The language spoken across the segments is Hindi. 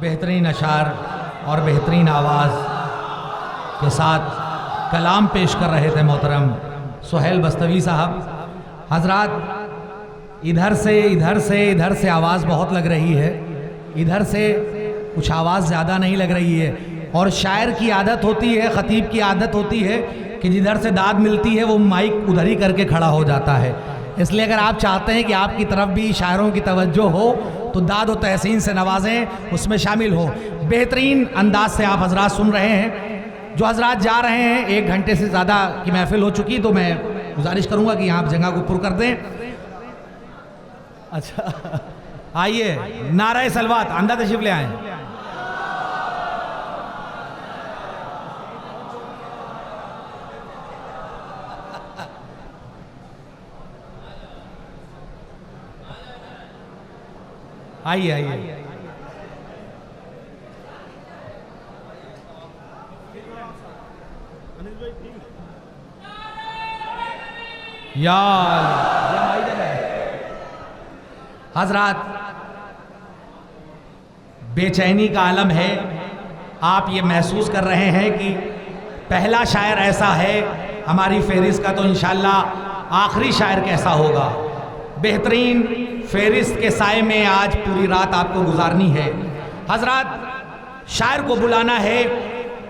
बेहतरीन अशार और बेहतरीन आवाज़ के साथ कलाम पेश कर रहे थे मोहतरम सुहेल बस्तवी साहब। हजरात इधर से आवाज़ बहुत लग रही है, इधर से कुछ आवाज़ ज़्यादा नहीं लग रही है। और शायर की आदत होती है, ख़तीब की आदत होती है कि जिधर से दाद मिलती है वो माइक उधर ही करके खड़ा हो जाता है। इसलिए अगर आप चाहते हैं कि आपकी तरफ भी शायरों की तवज्जो हो तो दाद व तहसीन से नवाजें, उसमें शामिल हो। बेहतरीन अंदाज से आप हजरात सुन रहे हैं। जो हजरात जा रहे हैं, 1 घंटे से ज़्यादा की महफिल हो चुकी, तो मैं गुजारिश करूँगा कि यहाँ जगह को पुर कर दें। अच्छा आइए, नारा सलवात, अंदर तशरीफ ले आएँ। आइए आइए। यार हजरात, बेचैनी का आलम है। आप ये महसूस कर रहे हैं कि पहला शायर ऐसा है हमारी फेरिस्त का, तो इंशाल्लाह आखिरी शायर कैसा होगा। बेहतरीन फेरिस्त के साए में आज पूरी रात आपको गुजारनी है। हजरात, शायर को बुलाना है,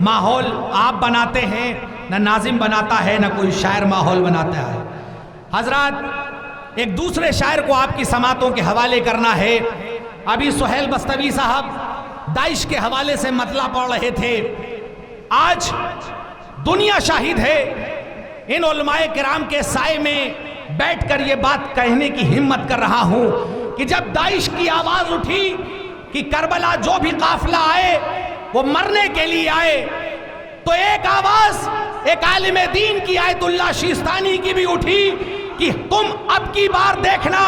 माहौल आप बनाते हैं, न नाजिम बनाता है, न कोई शायर माहौल बनाता है। हजरात, एक दूसरे शायर को आपकी समातों के हवाले करना है। अभी सुहेल बस्तवी साहब दाइश के हवाले से मतला पढ़ रहे थे। आज दुनिया शाहिद है, इन उलमाए किराम के साए में बैठकर ये बात कहने की हिम्मत कर रहा हूं कि जब दाइश की आवाज उठी कि करबला जो भी काफिला आए वो मरने के लिए आए, तो एक आवाज एक आलिम दीन की आयतुल्लाह शिस्तानी की भी उठी कि तुम अब की बार देखना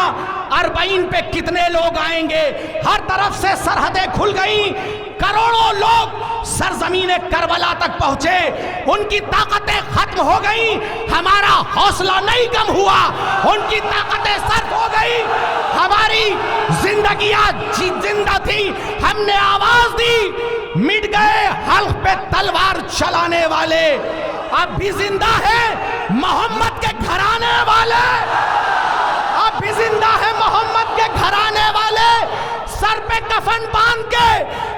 अरबईन पे कितने लोग आएंगे। हर तरफ से सरहदें खुल गई, करोड़ों लोग सरजमीन करबला तक पहुंचे, उनकी ताकतें खत्म हो गई, हमारा हौसला नहीं कम हुआ, उनकी ताकतें सर्फ हो गई, हमारी जिंदगियां जिंदा थी, हमने आवाज दी, मिट गए हल्क पे तलवार चलाने वाले, अब भी जिंदा है मोहम्मद के घराने वाले, अब भी जिंदा है मोहम्मद के घराने वाले। सर पे कफन बांध के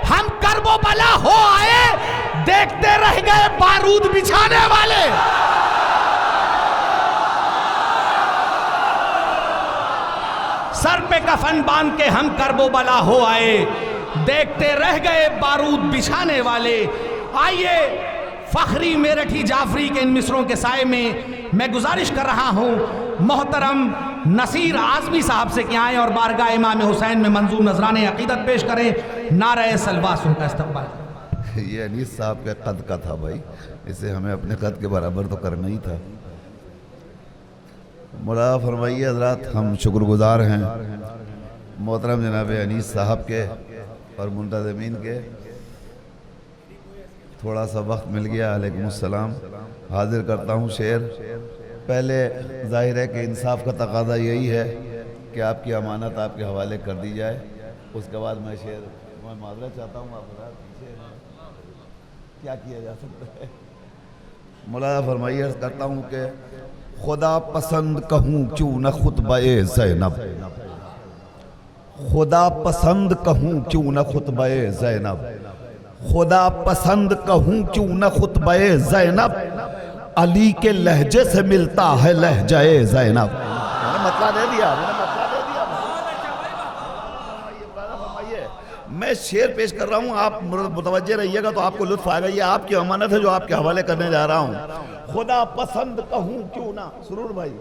हम करबो बला हो आए, देखते रह गए बारूद बिछाने वाले। सर पे कफन बांध के हम करबो बला हो आए, देखते रह गए बारूद बिछाने वाले। आइए, फखरी मेरठी जाफरी के इन मिसरों के साए में मैं गुजारिश कर रहा हूं मोहतरम नसीर आजमी साहब से कि आए और बारगाह इमाम हुसैन में मंजूर नजराने अकीदत पेश करें। नारा सलवात उनका इस्तकबाल। ये अनीस साहब के कद का था भाई, इसे हमें अपने कद के बराबर तो करना ही था। मुराद फरमाइए हजरात, हम शुक्रगुजार हैं मोहतरम जनाब अनीस साहब के और मुंतज़मीन के। थोड़ा सा वक्त मिल गया, अलैकुमुस्सलाम। हाजिर करता हूँ शेर। पहले जाहिर है कि इंसाफ का तकाजा यही है कि आपकी अमानत आपके हवाले कर दी जाए। उसके बाद मैं माजरत चाहता हूँ, आप पीछे क्या किया जा सकता है। मुलाज़ा फरमाइए, अर्ज़ करता हूँ कि खुदा पसंद कहूँ क्यों न खुतबे ज़ैनब, खुदा पसंद कहूँ क्यों न खुतबे ज़ैनब, खुदा पसंद कहूँ क्यों न खुतबे ज़ैनब, अली के लहजे से मिलता है लहजाए ज़ैनब। मैंने मतला दे दिया, मैं शेर पेश कर रहा हूँ, आप मुतवज्जे रहिएगा तो आपको लुत्फ आएगा। ये आपकी अमानत है जो आपके हवाले करने जा रहा हूँ। खुदा पसंद कहूँ क्यों ना, सुरूर भाई,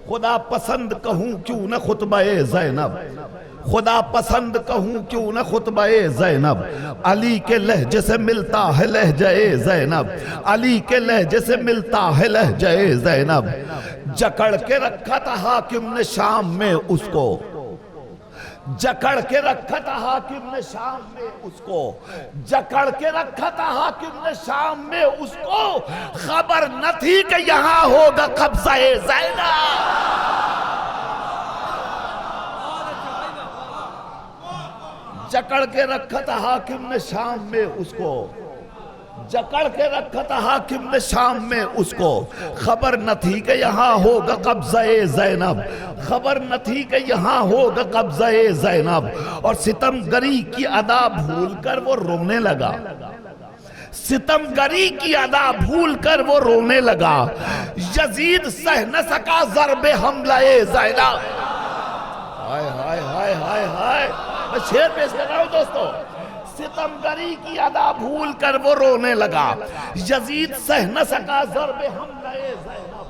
खुदा पसंद कहूँ क्यों न खुतबे ज़ैनब, खुदा पसंद कहूँ क्यों न खुतबे ज़ैनब, अली के लहजे से मिलता है लहजाए ज़ैनब, अली के लहजे से मिलता है लहजाए ज़ैनब। जकड़ के रखा था हाकिम ने शाम में उसको, जकड़ के रखा था हाकिम ने शाम में उसको, जकड़ के रखा था हाकिम ने शाम में उसको, खबर न थी कि यहाँ होगा कब्ज़ा-ए ज़ैनब। जकड़ के रखा था हाकिम ने शाम में उसको, जकड़ के रखा था हाकिम ने शाम में उसको। खबर न थी कि यहाँ होगा कब्ज़े ज़ैनब, खबर न थी कि यहाँ होगा कब्ज़े ज़ैनब। और सितमगरी की अदा भूल कर वो रोने लगा, सितमगरी की अदा भूल कर वो रोने लगा। यजीद सह न सका ज़र्बे हमलाए ज़ैनब। हाय हाय हाय हाय हाय, मैं शेर पेश कर रहा हूँ दोस्तों। सितमगरी की अदा भूल कर वो रोने लगा। यजीद सह न सका ज़र्बे हमलाए ज़ैनब,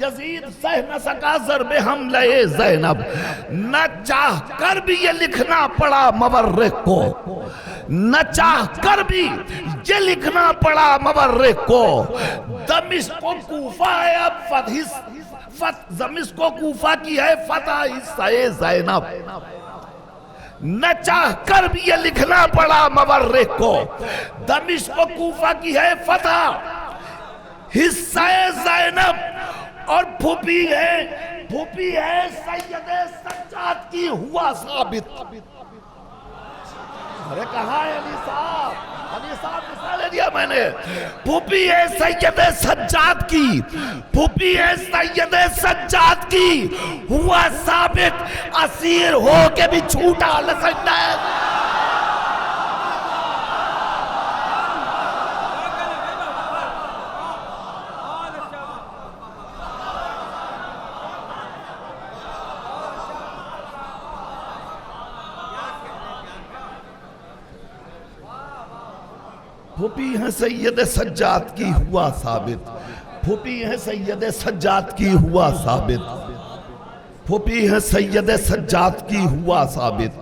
यजीद सह न सका ज़र्बे हमलाए ज़ैनब। न चाह कर भी ये लिखना पड़ा मवर्रिख को, न चाह कर भी ये लिखना पड़ा मवर्रिख को। दमिश्क को कूफा है अब दमिश्क को कूफा की है फतह हिस्सा-ए ज़ैनब। न चाह कर भी ये लिखना पड़ा मवर्रिख को। दमिश्क को कूफा की है फतह हिस्सा-ए ज़ैनब। और फूफी है सैयदे सज्जाद की हुआ साबित। अरे कहाँ है अली साहब, अली साहब मिसाल ले दिया मैंने। फूफी है सैयदे सज्जाद की, फूफी है सैयदे सज्जाद की हुआ साबित। असीर हो के भी छूटा न सकता है। फूफी है सैयद सज्जाद की हुआ साबित, फूफी है सैयद सज्जाद की हुआ साबित, फूफी है सैयद सज्जाद की हुआ साबित।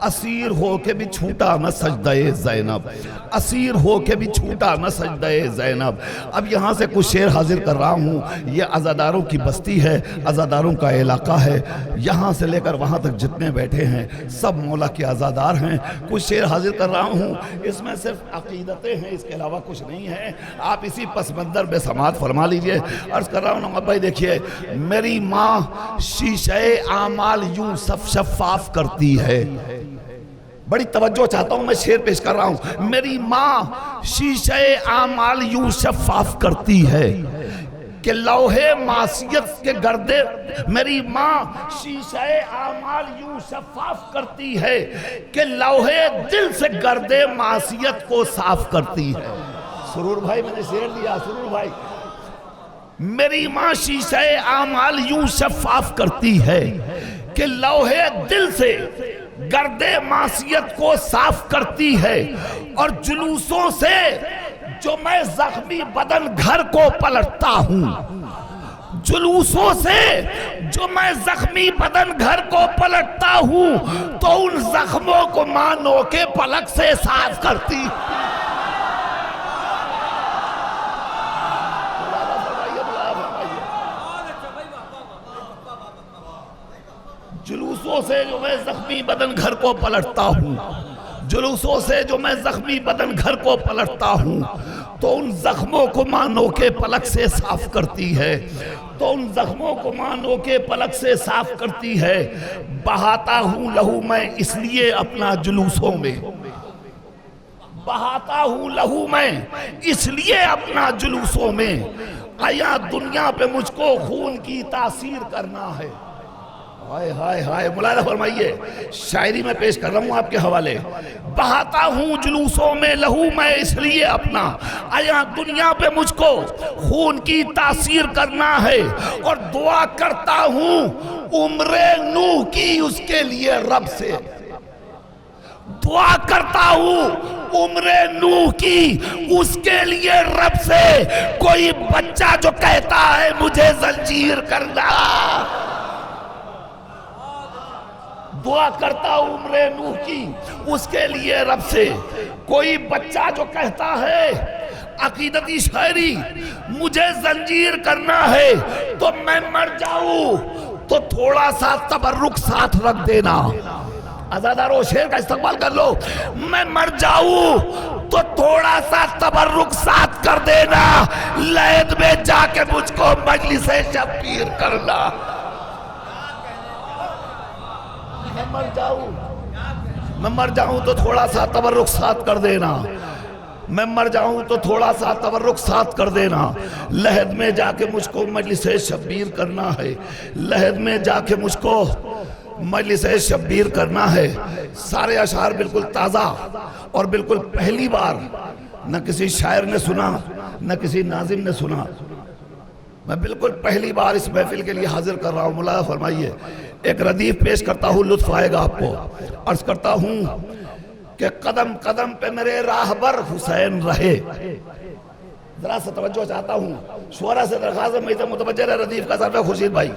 असीर हो के भी छूटा न सजदे ज़ैनब, असीर हो के भी छूटा न सजदे ज़ैनब। अब यहाँ से कुछ शेर हाजिर कर रहा हूँ। ये अज़ादारों की बस्ती है, अज़ादारों का इलाका है। यहाँ से लेकर वहाँ तक जितने बैठे हैं सब मौला के अज़ादार हैं। कुछ शेर हाजिर कर रहा हूँ, इसमें सिर्फ अकीदतें हैं, इसके अलावा कुछ नहीं है। आप इसी पस मंज़र में समात फरमा लीजिए। अर्ज़ कर रहा हूँ नवाब भाई, देखिए मेरी माँ शीशे आमाल यूं शफ़ाफ करती है। बड़ी तवज्जो चाहता हूं, मैं शेर पेश कर रहा हूं। मेरी माँ शीशे आमाल यूं शफ़ाफ करती है कि लौहे मासियत के गर्दे, मेरी माँ शीशे आमाल यूं शफ़ाफ करती है कि लौहे दिल से गर्दे मासियत को साफ करती है। सुरूर भाई मैंने शेर दिया, सुरूर भाई। मेरी माँ शीशे आमाल यूं शफ़ाफ करती है कि लौहे दिल से गर्दे मासियत को साफ करती है। और जुलूसों से जो मैं जख्मी बदन घर को पलटता हूँ, जुलूसों से जो मैं जख्मी बदन घर को पलटता हूँ, तो उन जख्मों को मानो के पलक से साफ करती। जुलूसों से जो मैं जख्मी बदन घर को पलटता हूँ, जुलूसों से जो मैं जख्मी बदन घर को पलटता हूँ, तो उन जख्मों को मानो के पलक से साफ करती है, तो उन जख्मों को मानो के पलक से साफ करती है। बहाता हूँ लहू मैं इसलिए अपना जुलूसों में, बहाता हूँ लहू मैं इसलिए अपना जुलूसों में। आया दुनिया पे मुझको खून की तासीर करना है। हाय हाय हाय, मुलाहिजा फरमाइए, शायरी में पेश कर रहा हूँ आपके हवाले। बहाता हूँ जुलूसों में लहू मैं इसलिए अपना, आया दुनिया पे मुझको खून की तासीर करना है। और दुआ करता हूँ उम्रे नूह की उसके लिए रब से, दुआ करता हूँ उम्रे नूह की उसके लिए रब से। कोई बच्चा जो कहता है मुझे जंजीर करना, दुआ करता हूँ उम्रे नूह की उसके लिए रब से। कोई बच्चा जो कहता है अकीदती शायरी मुझे जंजीर करना है, तो मैं मर जाऊं तो थोड़ा सा तबर्रुक साथ रख देना। आजादारों शेर का इस्तेमाल कर लो। मैं मर जाऊं तो थोड़ा सा तबर्रुक साथ कर देना, लैद में जाके मुझको मजलिसे शब्बीर करना। मैं मर जाऊं मैं मर जाऊं तो थोड़ा सा तबर्रुक साथ कर देना, मैं मर जाऊं तो थोड़ा सा तबर्रुक साथ कर देना। लहद में जाके मुझको मजलिस शब्बीर करना है, लहद में जाके मुझको मजलिस शब्बीर करना है। सारे अशार बिल्कुल ताज़ा और बिल्कुल पहली बार, न किसी शायर ने सुना न किसी नाजिम ने सुना। मैं बिल्कुल पहली बार इस महफिल के लिए हाजिर कर रहा हूँ। मुलाया फरमाइए, एक रदीफ पेश करता हूँ, लुत्फ आएगा आपको। अर्ज करता हूँ कि कदम कदम पे मेरे राहबर हुसैन रहे। जरा सा तवज्जो चाहता हूँ, शुरा से दरखास्त है, मैं मुतवज्जह रहे रदीफ का सरफ खुर्शीद भाई।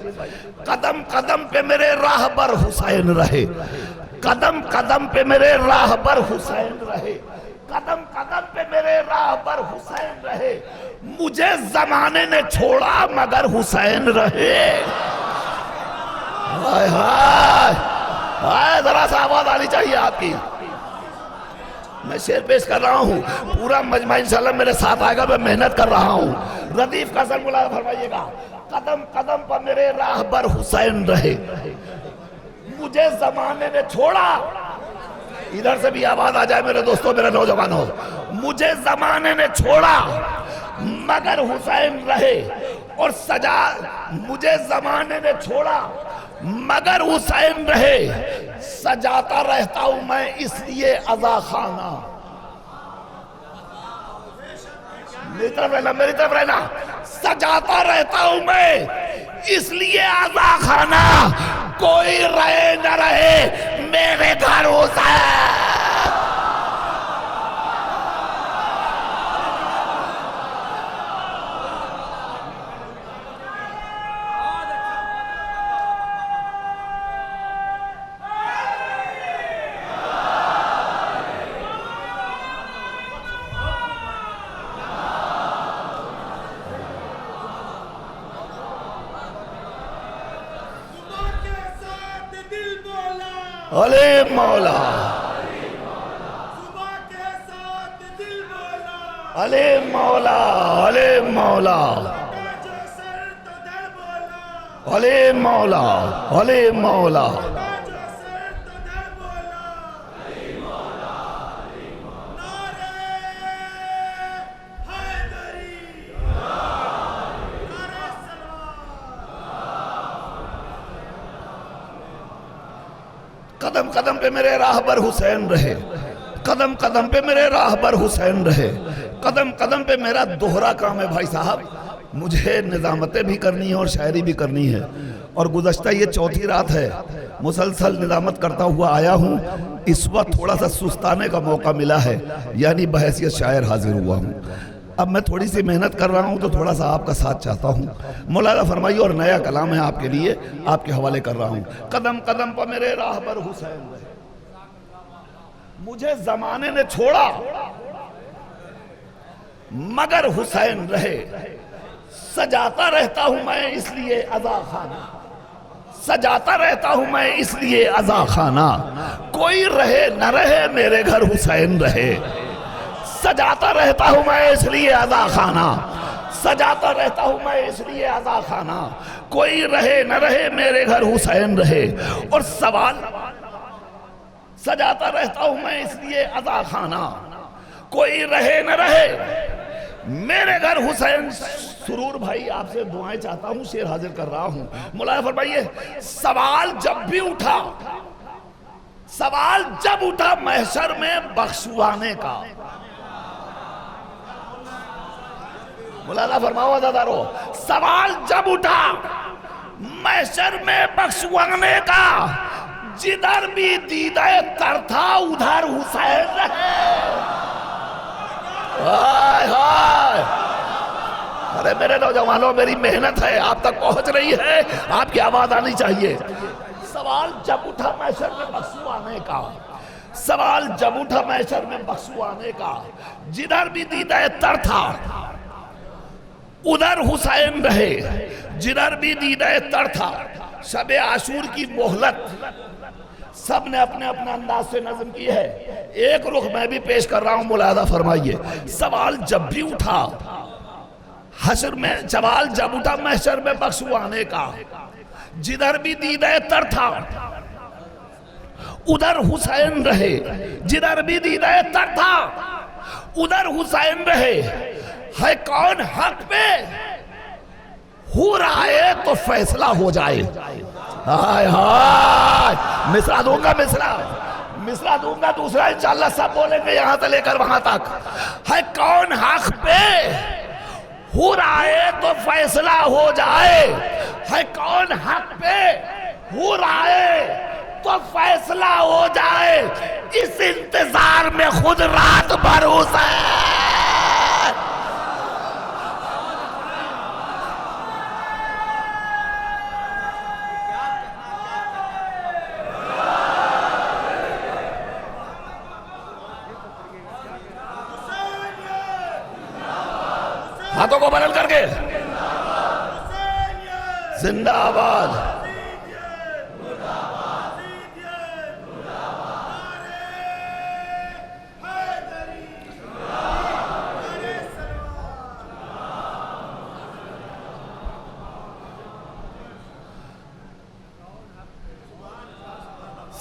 कदम कदम पे मेरे राहबर हुसैन रहे, कदम कदम पे मेरे राहबर हुसैन रहे, कदम कदम पे मेरे राहबर हुसैन रहे। मुझे जमाने ने छोड़ा मगर हुसैन रहे। हाय हाय हाय, जरा सा आवाज आनी चाहिए आपकी। मैं शेर पेश कर रहा हूँ, पूरा मजमा इंशाल्लाह मेरे साथ आएगा, मैं मेहनत कर रहा हूँ। रदीफ का सर मुलाया फरमाइएगा। कदम कदम पर मेरे राहबर हुसैन रहे, मुझे जमाने ने छोड़ा। इधर से भी आवाज आ जाए मेरे दोस्तों, मेरे नौजवानों, मुझे जमाने ने छोड़ा मगर हुसैन रहे। और सजा, मुझे जमाने ने छोड़ा मगर हुसैन रहे। सजाता रहता हूं मैं इसलिए अज़ा खाना। मेरी तरफ रहना, मेरी तरफ रहना। सजाता रहता हूं मैं इसलिए अज़ा खाना, कोई रहे न रहे मेरे घर हुसैन। अले मौला, अले मौला, अले मौला, अले मौला, अले मौला। कदम कदम पे मेरे राहबर हुसैन रहे, कदम कदम पे मेरे राहबर हुसैन रहे। कदम कदम पे मेरा दोहरा काम है भाई साहब, मुझे निज़ामतें भी करनी है और शायरी भी करनी है। और गुज़श्ता ये चौथी रात है, मुसलसल निज़ामत करता हुआ आया हूँ। इस वक्त थोड़ा सा सुस्ताने का मौका मिला है, यानी बहैसियत शायर हाजिर हुआ हूँ। अब मैं थोड़ी सी मेहनत कर रहा हूँ तो थोड़ा सा आपका साथ चाहता हूँ। मौलाना फरमाइए, और नया कलाम है आपके लिए, आपके हवाले कर रहा हूँ। कदम कदम पर मेरे राहबर हुसैन रहे, मुझे जमाने ने छोड़ा मगर हुसैन रहे। सजाता रहता हूं मैं इसलिए अज़ा खाना, सजाता रहता हूं मैं इसलिए अज़ा खाना, कोई रहे न रहे मेरे घर हुसैन रहे। सजाता रहता हूं मैं इसलिए अज़ा खाना, सजाता रहता हूं मैं इसलिए अज़ा खाना, कोई रहे न रहे मेरे घर हुसैन रहे। और सवाल, सजाता रहता हूं मैं इसलिए अज़ा खाना, कोई रहे न रहे मेरे घर हुसैन। सुरूर भाई आपसे दुआएं चाहता हूं, शेर हाजिर कर रहा हूं। मुलाया फरमाइए, सवाल जब भी उठा, सवाल जब उठा महशर में बख्शवाने का। मुलाया फरमाओ अज़ादारो, सवाल जब उठा महशर में बख्शवाने का, जिधर भी दीदाए तर था उधर हुसैन रहे। हाय हाय, अरे मेरे नौजवानों, मेरी मेहनत है आप तक पहुंच रही है, आपकी आवाज आनी चाहिए। सवाल जब उठा महशर में बख्शवाने का, सवाल जब उठा महशर में बख्शवाने का, जिधर भी दीदाए तर था उधर हुसैन रहे, जिधर भी दीदाए तर था। शबे आशूर की मोहलत सब ने अपने अपने अंदाज से नज़म की है, एक रुख मैं भी पेश कर रहा हूं। मुलादा फरमाइए, सवाल जब भी उठा हशर में, सवाल जब उठा महशर में बख्शवाने का, जिधर भी दीदाए तर था उधर हुसैन रहे, जिधर भी दीदाए तर था उधर हुसैन रहे। है कौन हक पे, हूर आए तो फैसला हो जाए। हाय हाय, मिसरा दूंगा, मिसरा दूंगा, दूसरा इंशाअल्लाह सब बोलेंगे यहां से लेकर वहां तक। है कौन हक पे, हूर आए तो फैसला हो जाए। है कौन हक पे, हूर आए तो फैसला हो जाए। इस इंतजार में खुद रात भर हुसैन। हाथों को बदल करके जिंदाबाद।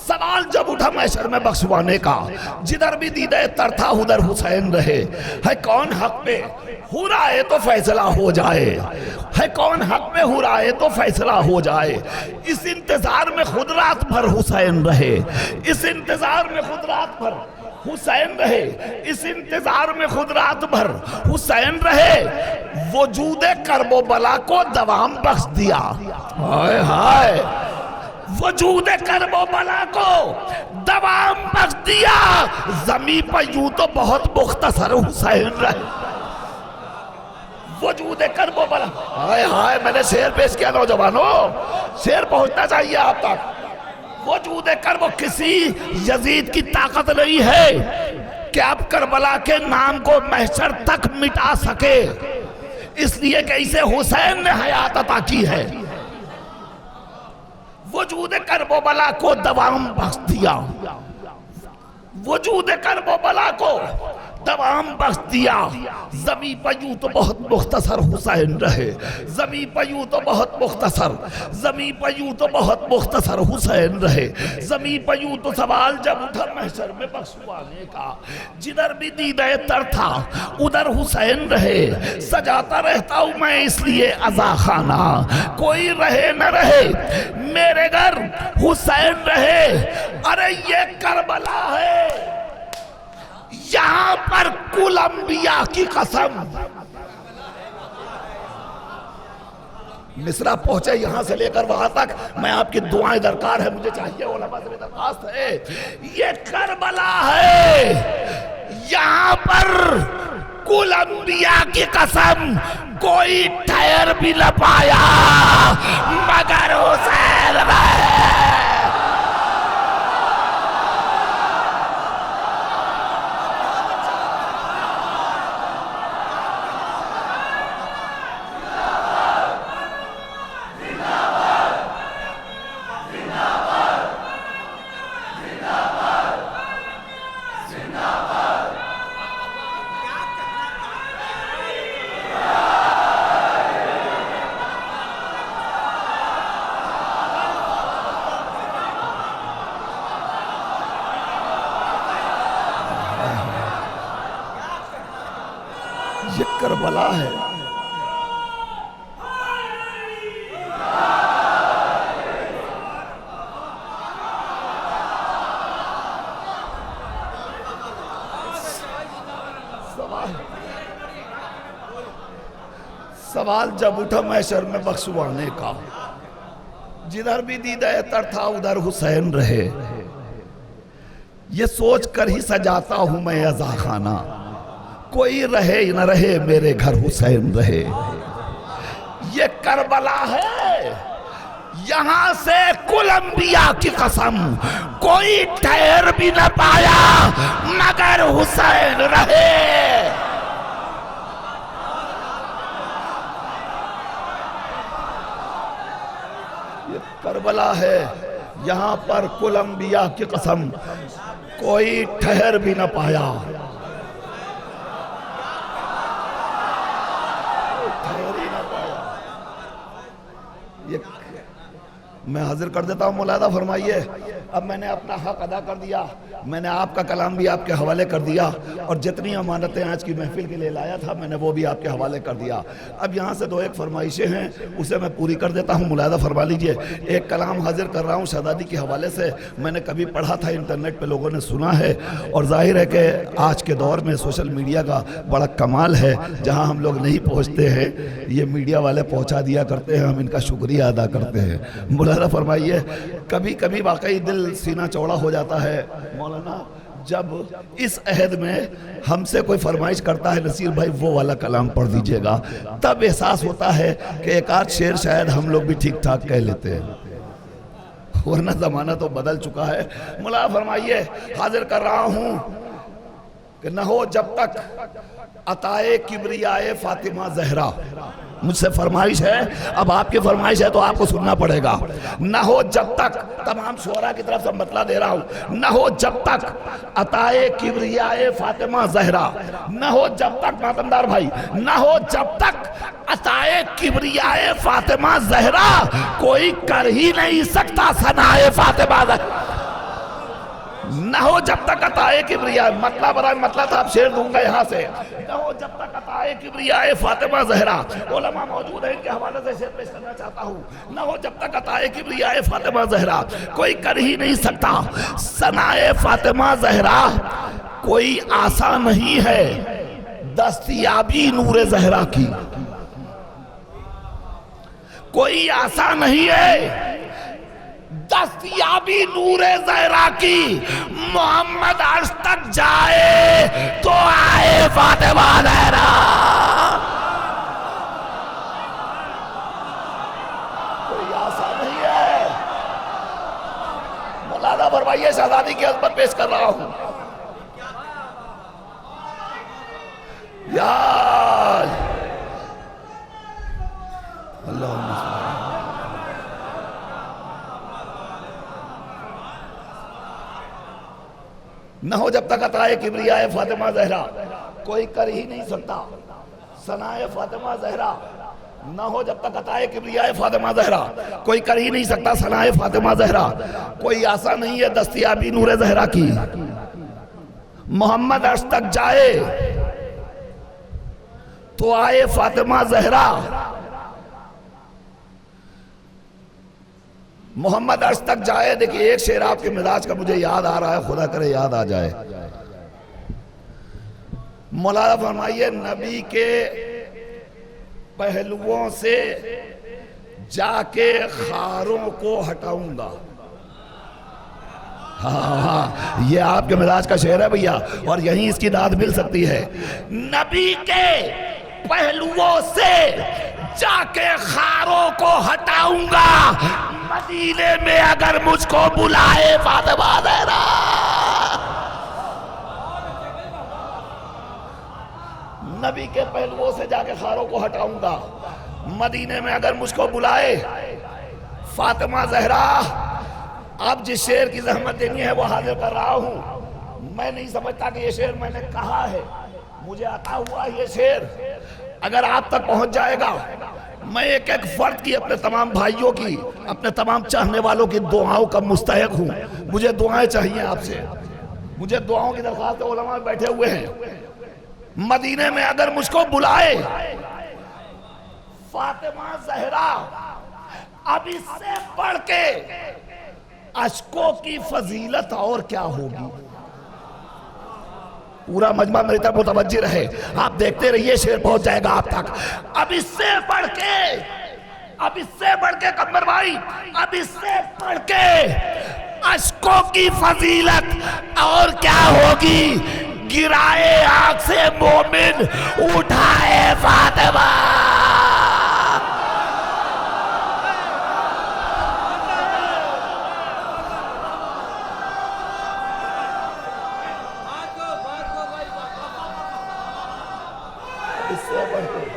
सवाल जब उठा महशर में बख्शवाने का, जिधर भी दीदाए तर था उधर हुसैन रहे। है कौन हक पे, हुर आए तो फैसला हो जाए। है कौन हक पे, हुर आए तो फैसला हो जाए। इस इंतजार में खुद रात भर हुसैन रहे। इस इंतजार में खुद रात भर हुसैन रहे। इस इंतजार में खुद रात भर हुसैन रहे। वजूदे करबो बला को दवाम बख्श दिया। हाय हाय, वजूदे करबो बला को दवाम बख्श दिया। जमी पर यूं तो बहुत मुख्तसर हुसैन रहे। वजूदे करबो बला, हाय हाय, मैंने शेर पेश किया नौजवानों, शेर पहुंचना चाहिए आप तक। वजूदे करबो, किसी यजीद की ताकत नहीं है कि आप करबला के नाम को महशर तक मिटा सके, इसलिए कि इसे हुसैन ने हयात अता की है। वजूद करबो बला को दवाम बख्श दिया। वजूद करबो बला को दवाम बख्श दिया। जमी पर यूं तो बहुत मुख्तसर हुसैन रहे। जमी पर यूं तो बहुत मुख्तसर, जमी पर यूं तो बहुत मुख्तसर हुसैन रहे। जमी पर यूं तो सवाल जब उठा महशर में बख्शवाने का, जिधर भी दीदाए तर था उधर हुसैन रहे। सजाता रहता हूं मैं इसलिए अज़ा खाना, कोई रहे न रहे मेरे घर हुसैन रहे। अरे ये करबला है, यहां पर कुल अंबिया की कसम। मिस्रा पहुंचे यहां से लेकर वहां तक, मैं आपकी दुआएं दरकार है, मुझे चाहिए, उलमा से दरखास्त है। ये करबला है, यहां पर कुल अंबिया की कसम कोई ठहर भी न पाया मगर हुसैन रहे। ये करबला है। सवाल जब उठा महशर में बख्शवाने का, जिधर भी दीदाए तर था उधर हुसैन रहे। ये सोच कर ही सजाता हूं मैं अज़ा खाना, कोई रहे न रहे मेरे घर हुसैन रहे। ये करबला है, यहां से कुल अंबिया की कसम कोई ठहर भी न पाया मगर हुसैन रहे। ये करबला है, यहां पर कुल अंबिया की कसम कोई ठहर भी न पाया। मैं हाजिर कर देता हूं, मुलादा फरमाइए। अब मैंने अपना हक अदा कर दिया, मैंने आपका कलाम भी आपके हवाले कर दिया और जितनी अमानतें आज की महफिल के लिए लाया था मैंने वो भी आपके हवाले कर दिया। अब यहाँ से 2-1 फरमाइशें हैं, उसे मैं पूरी कर देता हूँ, मुलाहिजा फरमा लीजिए। एक कलाम हाजिर कर रहा हूँ शहजादी के हवाले से, मैंने कभी पढ़ा था, इंटरनेट पे लोगों ने सुना है और जाहिर है कि आज के दौर में सोशल मीडिया का बड़ा कमाल है, जहाँ हम लोग नहीं पहुँचते हैं ये मीडिया वाले पहुँचा दिया करते हैं, हम इनका शुक्रिया अदा करते हैं। मुलाहिजा फरमाइए, कभी कभी वाकई दिल सीना चौड़ा हो जाता है मौलाना, जब इस अहद में हमसे कोई फरमाइश करता है नसीर भाई वो वाला कलाम पढ़ दीजिएगा, तब एहसास होता है कि एक आध शेर शायद हम लोग भी ठीक ठाक कह लेते हैं, वरना ज़माना तो बदल चुका है। मुला फरमाइए, हाजिर कर रहा हूँ कि न हो जब तक अताए किब्रियाए फातिमा जहरा। मुझसे फरमाइश है, अब आपकी फरमाइश है तो आपको सुनना पड़ेगा। न हो जब तक, तमाम शुअरा की तरफ से बतला दे रहा हूं, न हो जब तक अताए किब्रियाए फातिमा जहरा, न हो जब तक मातमदार भाई, न हो जब तक अताए किब्रियाए फातिमा जहरा, कोई कर ही नहीं सकता सनाए फातिमा जहरा। न हो जब तक अताए किब्रिया, मतलब बड़ा मतलब था, आप शेर दूंगा यहाँ से। न हो जब तक अताए किब्रियाए फातिमा जहरा, उलमा मौजूद है इनके हवाले से शेर पेश करना चाहता हूँ। न हो जब तक अताए किब्रियाए फातिमा जहरा, कोई कर ही नहीं सकता सनाए फातिमा जहरा, कोई आशा नहीं है दस्तयाबी नूरे जहरा की, कोई आशा नहीं है दस्तयाबी नूरे ज़हरा की। मोहम्मद अर्श तक जाए तो आए फातिमा ज़हरा। कोई आशा नहीं है। मौलाना फरमाइए, शहजादी की अज़मत पेश कर रहा हूं। यार अल्लाह न हो जब तक अताए किब्रियाए फातिमा जहरा, कोई कर ही नहीं सकता सनाए फातिमा जहरा। न हो जब तक अताए किब्रियाए फातिमा जहरा, कोई कर ही नहीं सकता सनाए फातिमा जहरा, कोई आशा नहीं है दस्तयाबी नूरे जहरा की। मोहम्मद अर्श तक जाए तो आए फातिमा जहरा, मोहम्मद अर्श तक जाए। देखिए एक शेर आपके मिजाज का मुझे याद आ रहा है, खुदा करे याद आ जाए। मौलाना फरमाइए, नबी के पहलुओं से जाके खारों को हटाऊंगा। हाँ, ये आपके मिजाज का शेर है भैया, और यहीं इसकी दाद मिल सकती है। नबी के पहलुओं से जाके खारों को हटाऊंगा, मदीने में अगर मुझको बुलाए फातिमा ज़हरा। नबी के पहलुओं से जाके खारों को हटाऊंगा, मदीने में अगर मुझको बुलाए फातिमा ज़हरा। अब जिस शेर की जहमत देनी है वो हाजिर कर रहा हूं। मैं नहीं समझता कि ये शेर मैंने कहा है, मुझे आता हुआ ये शेर अगर आप तक पहुंच जाएगा, मैं एक एक फर्द की, अपने तमाम भाइयों की, अपने तमाम चाहने वालों की दुआओं का मुस्तहिक हूं। मुझे दुआएं चाहिए आपसे, मुझे दुआओं की दरख्वास्त है। उलमा बैठे हुए हैं। मदीने में अगर मुझको बुलाए फातिमा ज़हरा, अब इससे बढ़ के अश्कों की फजीलत और क्या होगी। पूरा मजमा मेरी तरफ मुतवज्जि रहे, आप देखते रहिए, शेर पहुंच जाएगा आप तक। अब इससे बढ़ के, अब इससे बढ़ के कमर भाई, अब इससे बढ़ के अश्कों की फजीलत और क्या होगी। गिराए आंख से मोमिन, उठाए फातिमा। इससे बढ़ के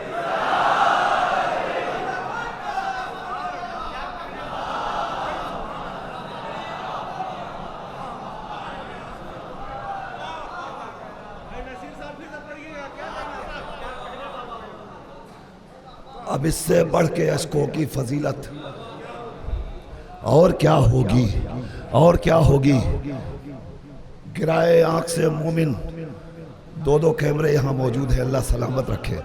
अब इससे बढ़ के अश्कों की फजीलत और क्या होगी। और क्या होगी। गिराए आंख से मोमिन, दो दो कैमरे यहाँ मौजूद है, अल्लाह सलामत रखे,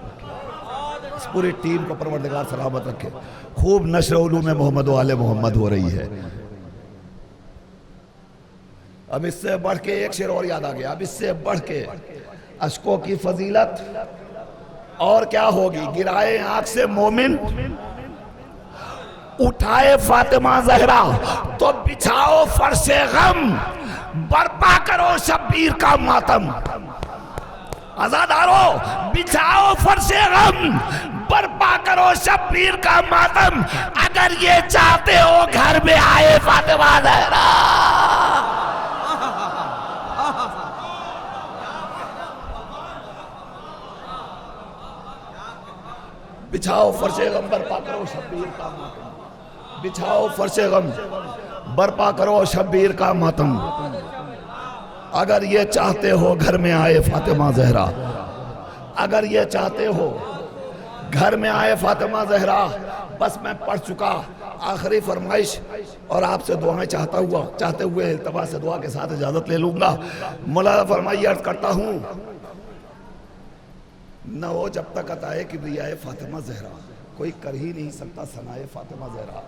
इस पूरी टीम को परवरदिगार सलामत रखे। खूब नश्र उलूम मोहम्मद व आले मोहम्मद हो रही है। अब इससे बढ़ के एक शेर और याद आ गया, अब इससे बढ़ के अशकों की फजीलत और क्या होगी। गिराए आंख से मोमिन, उठाए फातिमा जहरा, तो बिछाओ फर्शे गम, बर्पा करो शब्बीर का मातम। आजादारो बिछाओ फर्शे गम, बर्पा करो शब्बीर का मातम। अगर ये चाहते हो घर में आए फातिमा जहरा। बिछाओ फर्शे गम, बर्पा करो शब्बीर का मातम। बिछाओ फर्शे गम, बर्पा करो शब्बीर का मातम। अगर ये चाहते हो घर में आए फातिमा जहरा, अगर ये चाहते हो घर में आए फातिमा जहरा। बस मैं पढ़ चुका आखिरी फरमाइश और आपसे दुआएं चाहते हुए इल्तिफात से दुआ के साथ इजाजत ले लूंगा। मौलाना फरमाइए, अर्ज करता हूं, न हो जब तक अताए किब्रियाए फातिमा जहरा, कोई कर ही नहीं सकता सनाए फातिमा जहरा।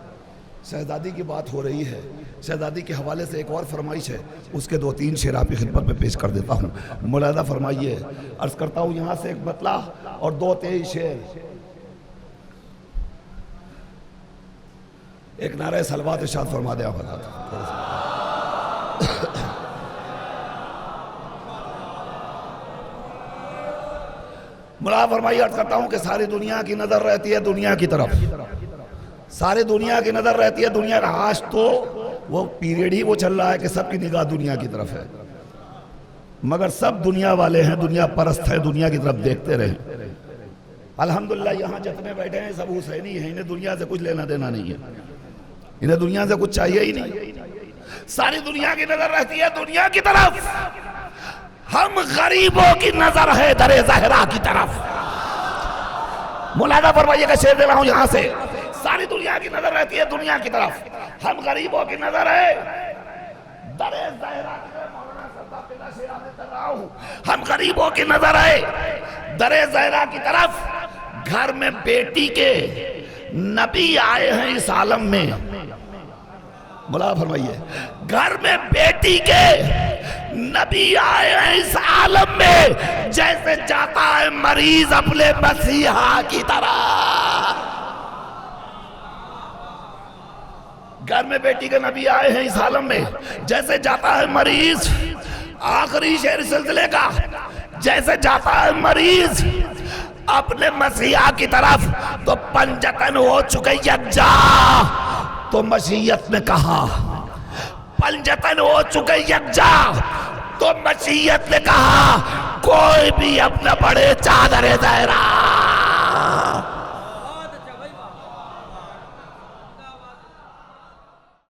शहजादी की बात हो रही है, शहजादी के हवाले से एक और फरमाइश है, उसके दो तीन शेर आपकी खिदमत में पेश कर देता हूँ। मौलाना फरमाइए, अर्ज करता हूँ यहाँ से एक मतला और दो तेईस शेर। एक नारे सलवात इरशाद फरमा दे आप। मौलाना फरमाइए, अर्ज करता हूँ कि सारी दुनिया की नजर रहती है दुनिया की तरफ, सारी दुनिया की नजर रहती है दुनिया का। आज तो वो पीरियड ही वो चल रहा है कि सबकी निगाह दुनिया की तरफ है, मगर सब दुनिया वाले हैं, दुनिया परस्त है, दुनिया की तरफ देखते रहे। अल्हम्दुलिल्लाह यहाँ जितने बैठे हैं सब हुसैनी हैं, इन्हें दुनिया से कुछ लेना देना नहीं है, इन्हें दुनिया से कुछ चाहिए ही नहीं। सारी दुनिया की नजर रहती है दुनिया की तरफ, हम गरीबों की नजर है दरे ज़हरा की तरफ। मौलाना फरमाइए का शेर दे रहा हूं यहां से, सारी दुनिया की नजर रहती है दुनिया की तरफ, हम गरीबों की नजर है दरे ज़हरा की तरफ। हम गरीबों की नजर है दरे ज़हरा की तरफ। घर में बेटी के नबी आए हैं इस आलम में। मौलाना फरमाइए, घर में बेटी के नबी आए हैं इस आलम में, जैसे जाता है मरीज अपने मसीहा की तरह। घर में बेटी के नबी आए हैं इस आलम में, जैसे जाता है मरीज, आखिरी शेर सिलसिले का, जैसे जाता है मरीज अपने मसीहा की तरफ। तो पंजतन हो चुके यज्जा, तो मसीयत ने कहा, पंजतन हो चुके यज्जा, तो मसीयत ने कहा, कोई भी अपना बड़े चादर दायरा।